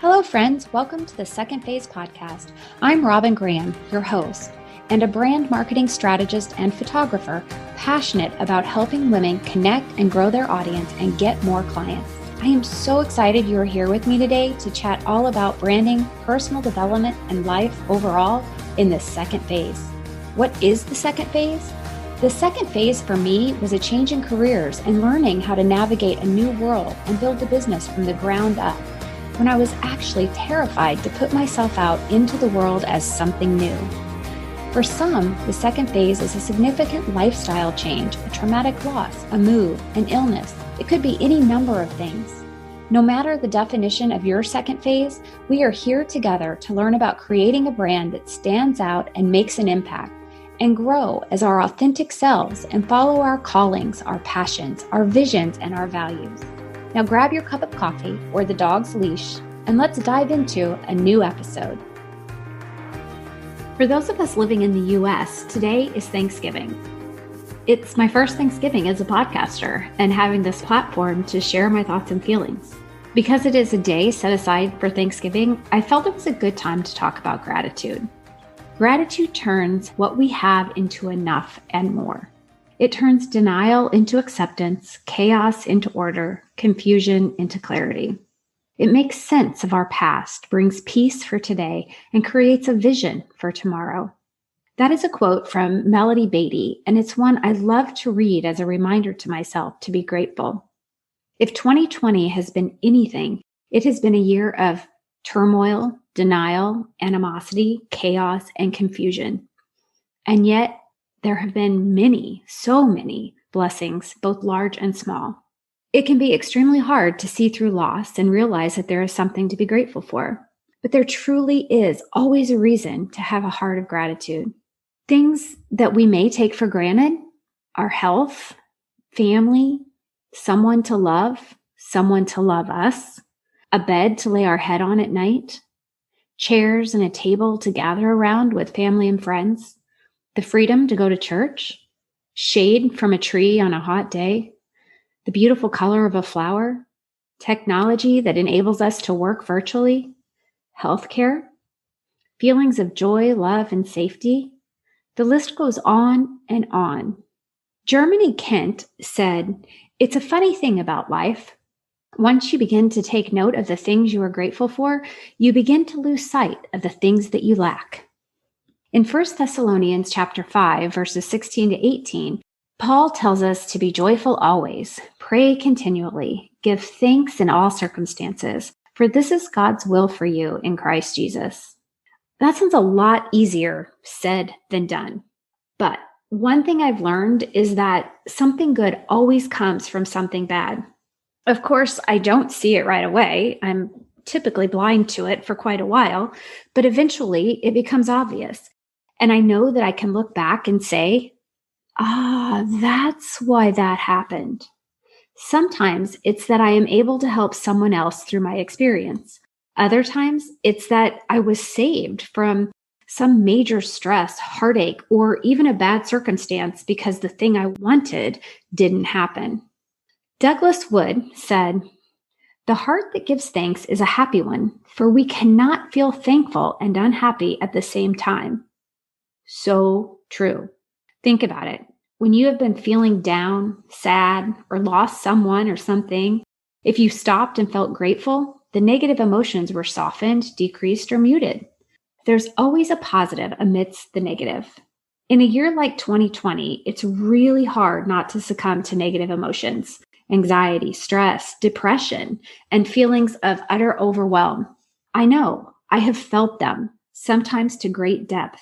Hello, friends. Welcome to the Second Phase podcast. I'm Robin Graham, your host, and a brand marketing strategist and photographer passionate about helping women connect and grow their audience and get more clients. I am so excited you are here with me today to chat all about branding, personal development, and life overall in the second phase. What is the second phase? The second phase for me was a change in careers and learning how to navigate a new world and build a business from the ground up, when I was actually terrified to put myself out into the world as something new. For some, the second phase is a significant lifestyle change, a traumatic loss, a move, an illness. It could be any number of things. No matter the definition of your second phase, we are here together to learn about creating a brand that stands out and makes an impact, and grow as our authentic selves and follow our callings, our passions, our visions, and our values. Now grab your cup of coffee or the dog's leash, and let's dive into a new episode. For those of us living in the U.S., today is Thanksgiving. It's my first Thanksgiving as a podcaster and having this platform to share my thoughts and feelings. Because it is a day set aside for Thanksgiving, I felt it was a good time to talk about gratitude. Gratitude turns what we have into enough and more. It turns denial into acceptance, chaos into order, confusion into clarity. It makes sense of our past, brings peace for today, and creates a vision for tomorrow. That is a quote from Melody Beatty, and it's one I love to read as a reminder to myself to be grateful. If 2020 has been anything, it has been a year of turmoil, denial, animosity, chaos, and confusion. And yet, there have been many, so many blessings, both large and small. It can be extremely hard to see through loss and realize that there is something to be grateful for. But there truly is always a reason to have a heart of gratitude. Things that we may take for granted, our health, family, someone to love us, a bed to lay our head on at night, chairs and a table to gather around with family and friends, the freedom to go to church, shade from a tree on a hot day, the beautiful color of a flower, technology that enables us to work virtually, healthcare, feelings of joy, love, and safety. The list goes on and on. Germany Kent said, "It's a funny thing about life. Once you begin to take note of the things you are grateful for, you begin to lose sight of the things that you lack." In 1 Thessalonians chapter 5, verses 16 to 18, Paul tells us to be joyful always, pray continually, give thanks in all circumstances, for this is God's will for you in Christ Jesus. That sounds a lot easier said than done. But one thing I've learned is that something good always comes from something bad. Of course, I don't see it right away. I'm typically blind to it for quite a while, but eventually it becomes obvious. And I know that I can look back and say, that's why that happened. Sometimes it's that I am able to help someone else through my experience. Other times it's that I was saved from some major stress, heartache, or even a bad circumstance because the thing I wanted didn't happen. Douglas Wood said, "The heart that gives thanks is a happy one, for we cannot feel thankful and unhappy at the same time." So true. Think about it. When you have been feeling down, sad, or lost someone or something, if you stopped and felt grateful, the negative emotions were softened, decreased, or muted. There's always a positive amidst the negative. In a year like 2020, it's really hard not to succumb to negative emotions, anxiety, stress, depression, and feelings of utter overwhelm. I know, I have felt them, sometimes to great depth.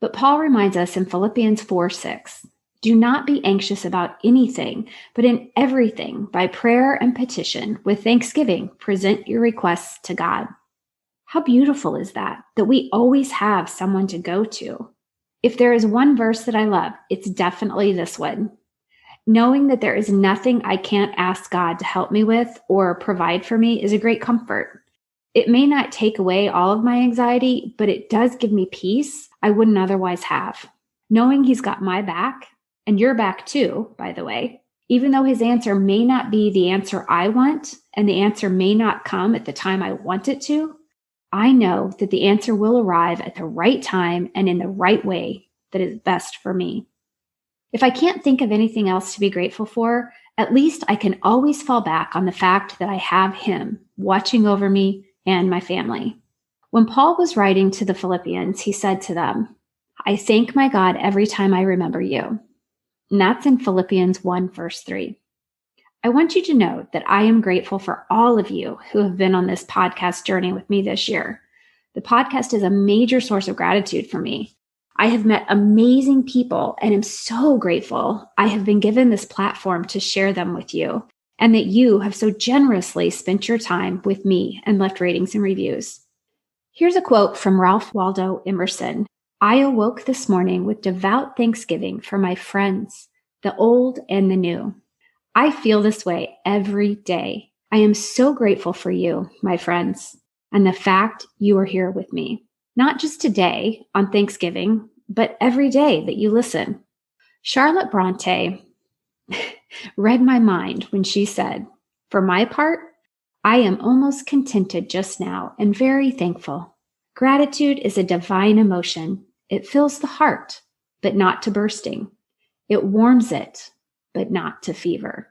But Paul reminds us in Philippians 4:6, "Do not be anxious about anything, but in everything, by prayer and petition, with thanksgiving, present your requests to God." How beautiful is that we always have someone to go to. If there is one verse that I love, it's definitely this one. Knowing that there is nothing I can't ask God to help me with or provide for me is a great comfort. It may not take away all of my anxiety, but it does give me peace I wouldn't otherwise have. Knowing He's got my back, and your back too, by the way, Even though his answer may not be the answer I want, and the answer may not come at the time I want it to, I know that the answer will arrive at the right time and in the right way that is best for me. If I can't think of anything else to be grateful for, at least I can always fall back on the fact that I have him watching over me and my family. When Paul was writing to the Philippians, he said to them, I thank my God every time I remember you. And that's in Philippians 1, verse 3. I want you to know that I am grateful for all of you who have been on this podcast journey with me this year. The podcast is a major source of gratitude for me. I have met amazing people and am so grateful I have been given this platform to share them with you, and that you have so generously spent your time with me and left ratings and reviews. Here's a quote from Ralph Waldo Emerson. I awoke this morning with devout thanksgiving for my friends, the old and the new. I feel this way every day. I am so grateful for you, my friends, and the fact you are here with me. Not just today on Thanksgiving, but every day that you listen. Charlotte Bronte read my mind when she said, for my part, I am almost contented just now and very thankful. Gratitude is a divine emotion. It fills the heart, but not to bursting. It warms it, but not to fever.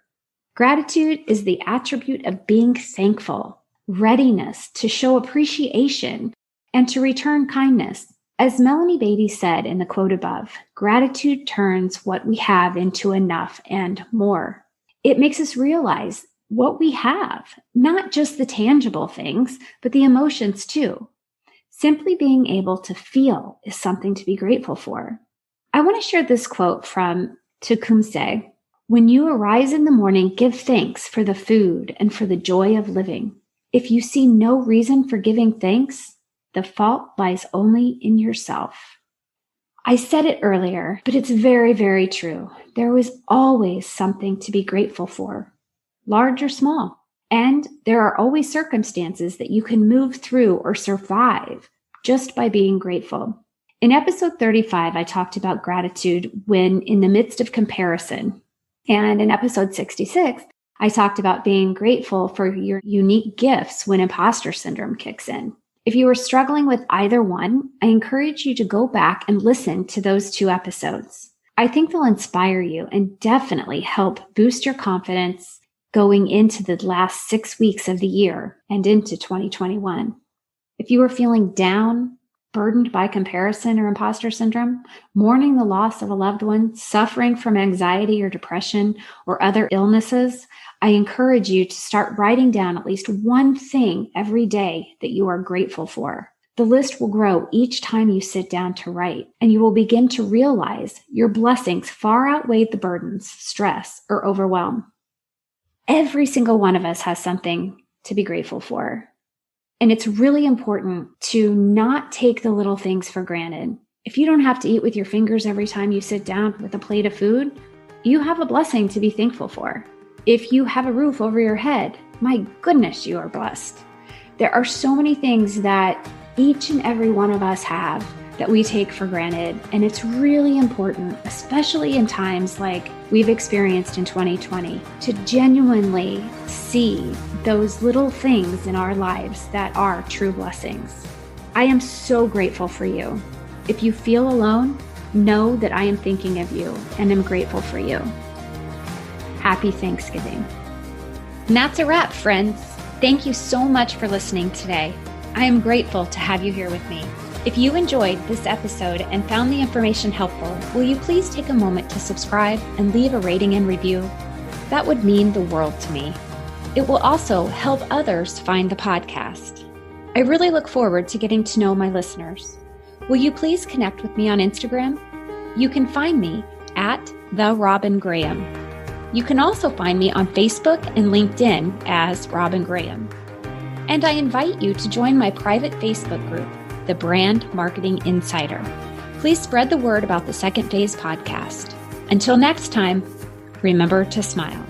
Gratitude is the attribute of being thankful, readiness to show appreciation, and to return kindness. As Melanie Beatty said in the quote above, gratitude turns what we have into enough and more. It makes us realize what we have, not just the tangible things, but the emotions too. Simply being able to feel is something to be grateful for. I want to share this quote from Tecumseh. When you arise in the morning, give thanks for the food and for the joy of living. If you see no reason for giving thanks, the fault lies only in yourself. I said it earlier, but it's very, very true. There was always something to be grateful for, large or small. And there are always circumstances that you can move through or survive just by being grateful. In episode 35, I talked about gratitude when in the midst of comparison. And in episode 66, I talked about being grateful for your unique gifts when imposter syndrome kicks in. If you are struggling with either one, I encourage you to go back and listen to those 2 episodes. I think they'll inspire you and definitely help boost your confidence going into the last 6 weeks of the year and into 2021. If you are feeling down, burdened by comparison or imposter syndrome, mourning the loss of a loved one, suffering from anxiety or depression or other illnesses, I encourage you to start writing down at least one thing every day that you are grateful for. The list will grow each time you sit down to write, and you will begin to realize your blessings far outweigh the burdens, stress, or overwhelm. Every single one of us has something to be grateful for. And it's really important to not take the little things for granted. If you don't have to eat with your fingers every time you sit down with a plate of food, you have a blessing to be thankful for. If you have a roof over your head, my goodness, you are blessed. There are so many things that each and every one of us have that we take for granted. And it's really important, especially in times like we've experienced in 2020, to genuinely see those little things in our lives that are true blessings. I am so grateful for you. If you feel alone, know that I am thinking of you and am grateful for you. Happy Thanksgiving. And that's a wrap, friends. Thank you so much for listening today. I am grateful to have you here with me. If you enjoyed this episode and found the information helpful, will you please take a moment to subscribe and leave a rating and review? That would mean the world to me. It will also help others find the podcast. I really look forward to getting to know my listeners. Will you please connect with me on Instagram? You can find me at The Robin Graham. You can also find me on Facebook and LinkedIn as Robin Graham. And I invite you to join my private Facebook group, The Brand Marketing Insider. Please spread the word about the Second Phase podcast. Until next time, remember to smile.